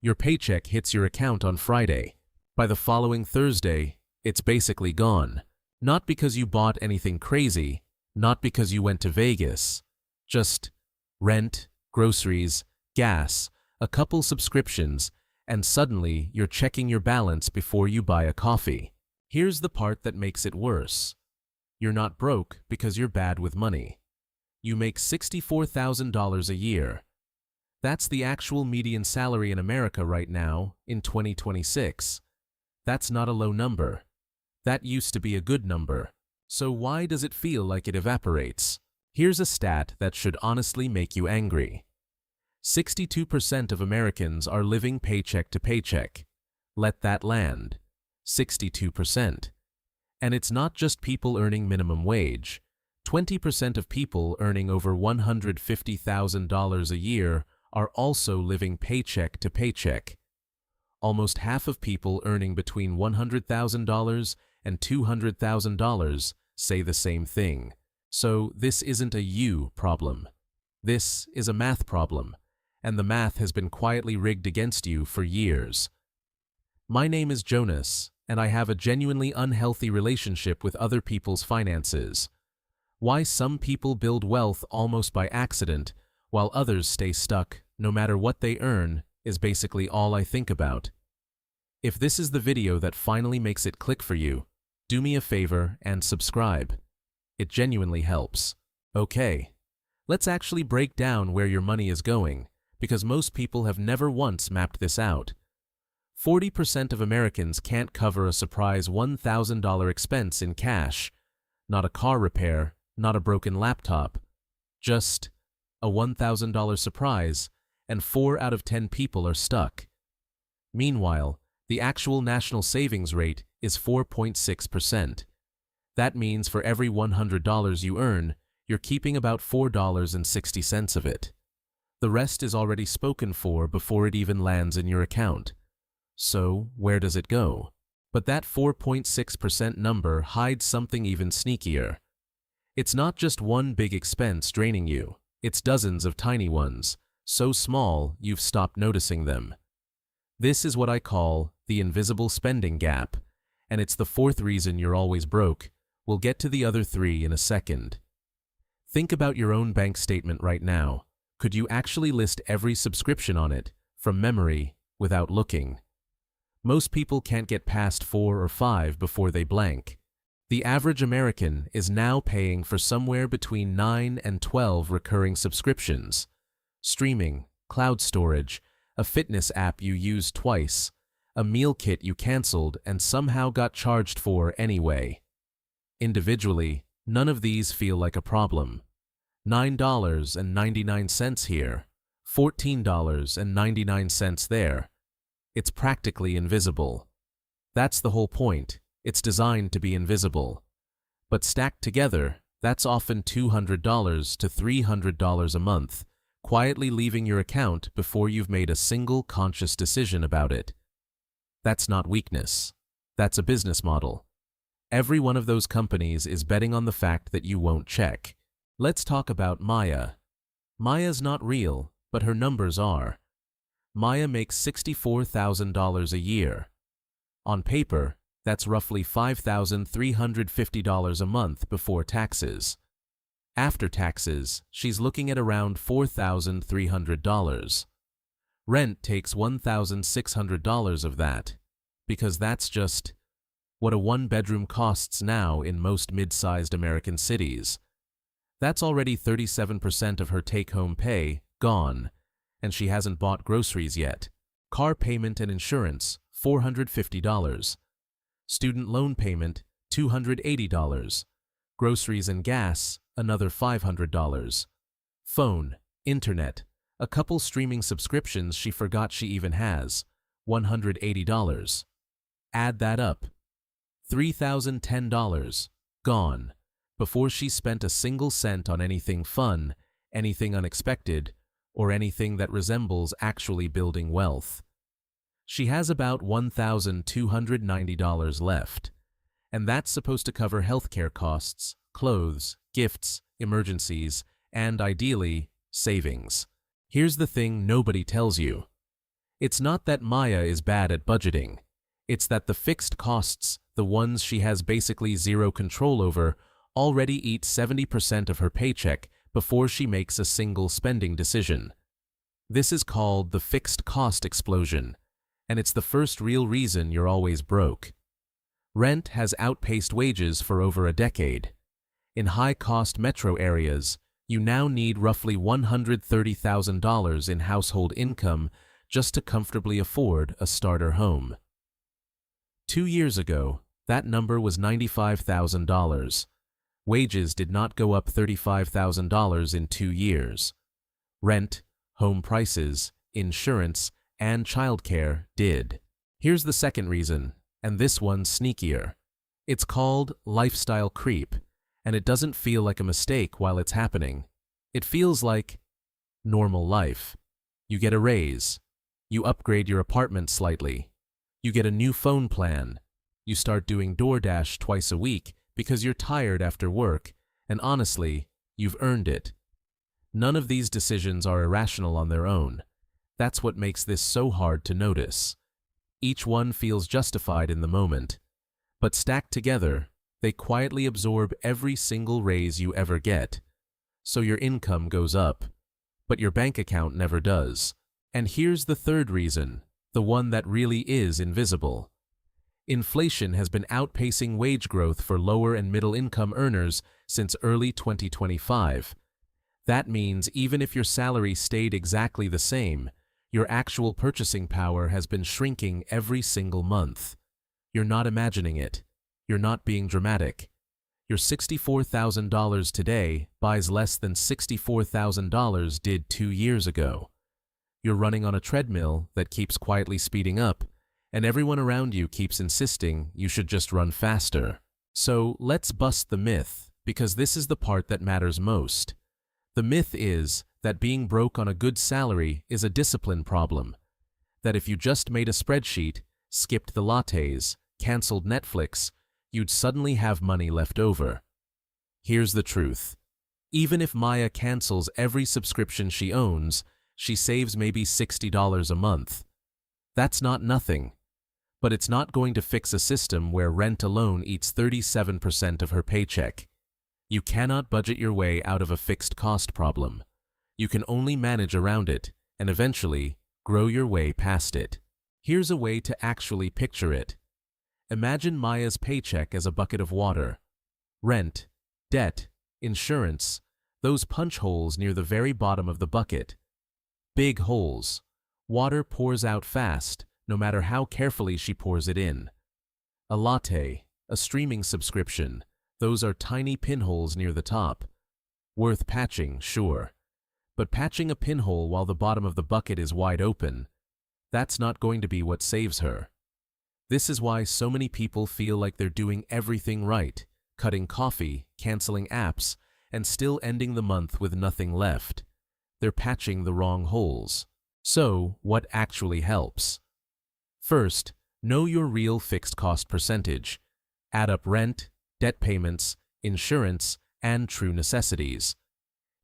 Your paycheck hits your account on Friday. By the following Thursday, it's basically gone. Not because you bought anything crazy, not because you went to Vegas. Just rent, groceries, gas, a couple subscriptions, and suddenly you're checking your balance before you buy a coffee. Here's the part that makes it worse. You're not broke because you're bad with money. You make $64,000 a year. That's the actual median salary in America right now, in 2026. That's not a low number. That used to be a good number. So why does it feel like it evaporates? Here's a stat that should honestly make you angry. 62% of Americans are living paycheck to paycheck. Let that land. 62%. And it's not just people earning minimum wage. 20% of people earning over $150,000 a year are also living paycheck to paycheck. Almost half of people earning between $100,000 and $200,000 say the same thing. So this isn't a you problem. This is a math problem, and the math has been quietly rigged against you for years. My name is Jonas, and I have a genuinely unhealthy relationship with other people's finances. Why some people build wealth almost by accident, while others stay stuck, no matter what they earn, is basically all I think about. If this is the video that finally makes it click for you, do me a favor and subscribe. It genuinely helps. Okay, let's actually break down where your money is going, because most people have never once mapped this out. 40% of Americans can't cover a surprise $1,000 expense in cash. Not a car repair, not a broken laptop. Just a $1,000 surprise, and 4 out of 10 people are stuck. Meanwhile, the actual national savings rate is 4.6%. That means for every $100 you earn, you're keeping about $4.60 of it. The rest is already spoken for before it even lands in your account. So, where does it go? But that 4.6% number hides something even sneakier. It's not just one big expense draining you, it's dozens of tiny ones, so small you've stopped noticing them. This is what I call the invisible spending gap, and it's the fourth reason you're always broke. We'll get to the other 3 in a second. Think about your own bank statement right now. Could you actually list every subscription on it, from memory, without looking? Most people can't get past 4 or 5 before they blank. The average American is now paying for somewhere between 9 and 12 recurring subscriptions. Streaming, cloud storage, a fitness app you used twice, a meal kit you canceled and somehow got charged for anyway. Individually, none of these feel like a problem. $9.99 here, $14.99 there. It's practically invisible. That's the whole point. It's designed to be invisible. But stacked together, that's often $200 to $300 a month, quietly leaving your account before you've made a single conscious decision about it. That's not weakness. That's a business model. Every one of those companies is betting on the fact that you won't check. Let's talk about Maya. Maya's not real, but her numbers are. Maya makes $64,000 a year. On paper, that's roughly $5,350 a month before taxes. After taxes, she's looking at around $4,300. Rent takes $1,600 of that, because that's just what a one-bedroom costs now in most mid-sized American cities. That's already 37% of her take-home pay gone, and she hasn't bought groceries yet. Car payment and insurance, $450. Student loan payment, $280. Groceries and gas, another $500. Phone, internet, a couple streaming subscriptions she forgot she even has, $180. Add that up. $3,010, gone, before she spent a single cent on anything fun, anything unexpected, or anything that resembles actually building wealth. She has about $1,290 left, and that's supposed to cover healthcare costs, clothes, gifts, emergencies, and ideally, savings. Here's the thing nobody tells you. It's not that Maya is bad at budgeting. It's that the fixed costs, the ones she has basically zero control over, already eat 70% of her paycheck before she makes a single spending decision. This is called the fixed cost explosion, and it's the first real reason you're always broke. Rent has outpaced wages for over a decade. In high-cost metro areas, you now need roughly $130,000 in household income just to comfortably afford a starter home. 2 years ago, that number was $95,000. Wages did not go up $35,000 in 2 years. Rent, home prices, insurance, and childcare did. Here's the second reason, and this one's sneakier. It's called lifestyle creep, and it doesn't feel like a mistake while it's happening. It feels like normal life. You get a raise. You upgrade your apartment slightly. You get a new phone plan. You start doing DoorDash twice a week because you're tired after work, and honestly, you've earned it. None of these decisions are irrational on their own. That's what makes this so hard to notice. Each one feels justified in the moment, but stacked together, they quietly absorb every single raise you ever get. So your income goes up, but your bank account never does. And here's the third reason, the one that really is invisible. Inflation has been outpacing wage growth for lower and middle income earners since early 2025. That means even if your salary stayed exactly the same, your actual purchasing power has been shrinking every single month. You're not imagining it. You're not being dramatic. Your $64,000 today buys less than $64,000 did 2 years ago. You're running on a treadmill that keeps quietly speeding up, and everyone around you keeps insisting you should just run faster. So let's bust the myth, because this is the part that matters most. The myth is that being broke on a good salary is a discipline problem. That if you just made a spreadsheet, skipped the lattes, canceled Netflix, you'd suddenly have money left over. Here's the truth. Even if Maya cancels every subscription she owns, she saves maybe $60 a month. That's not nothing. But it's not going to fix a system where rent alone eats 37% of her paycheck. You cannot budget your way out of a fixed cost problem. You can only manage around it, and eventually, grow your way past it. Here's a way to actually picture it. Imagine Maya's paycheck as a bucket of water. Rent, debt, insurance, those punch holes near the very bottom of the bucket. Big holes. Water pours out fast, no matter how carefully she pours it in. A latte, a streaming subscription, those are tiny pinholes near the top. Worth patching, sure. But patching a pinhole while the bottom of the bucket is wide open, that's not going to be what saves her. This is why so many people feel like they're doing everything right, cutting coffee, canceling apps, and still ending the month with nothing left. They're patching the wrong holes. So, what actually helps? First, know your real fixed cost percentage. Add up rent, debt payments, insurance, and true necessities.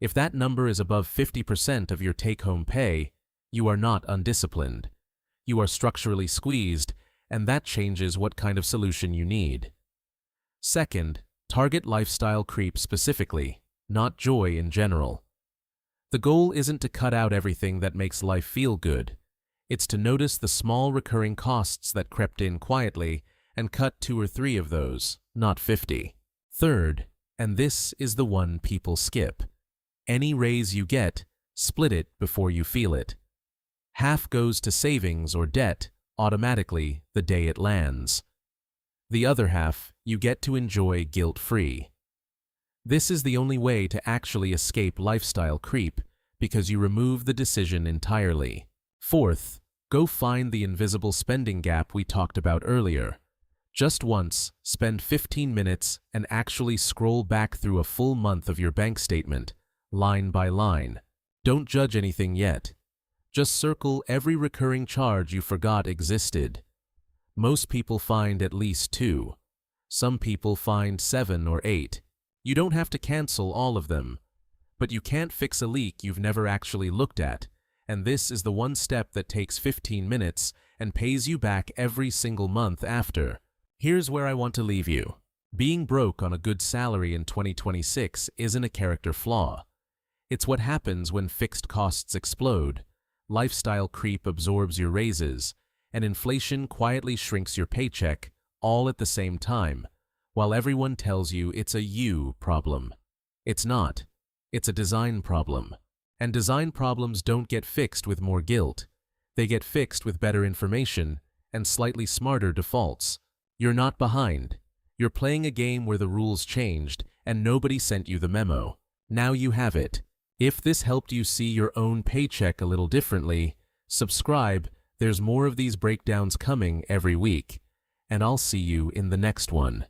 If that number is above 50% of your take-home pay, you are not undisciplined. You are structurally squeezed, and that changes what kind of solution you need. Second, target lifestyle creep specifically, not joy in general. The goal isn't to cut out everything that makes life feel good. It's to notice the small recurring costs that crept in quietly and cut 2 or 3 of those, not 50. Third, and this is the one people skip. Any raise you get, split it before you feel it. Half goes to savings or debt automatically the day it lands. The other half you get to enjoy guilt-free. This is the only way to actually escape lifestyle creep because you remove the decision entirely. Fourth, go find the invisible spending gap we talked about earlier. Just once, spend 15 minutes and actually scroll back through a full month of your bank statement, line by line. Don't judge anything yet. Just circle every recurring charge you forgot existed. Most people find at least 2. Some people find 7 or 8. You don't have to cancel all of them, but you can't fix a leak you've never actually looked at, And this is the one step that takes 15 minutes and pays you back every single month after. Here's where I want to leave you. Being broke on a good salary in 2026 isn't a character flaw. It's what happens when fixed costs explode, lifestyle creep absorbs your raises, and inflation quietly shrinks your paycheck all at the same time, while everyone tells you it's a you problem. It's not. It's a design problem. And design problems don't get fixed with more guilt. They get fixed with better information and slightly smarter defaults. You're not behind. You're playing a game where the rules changed and nobody sent you the memo. Now you have it. If this helped you see your own paycheck a little differently, subscribe. There's more of these breakdowns coming every week. And I'll see you in the next one.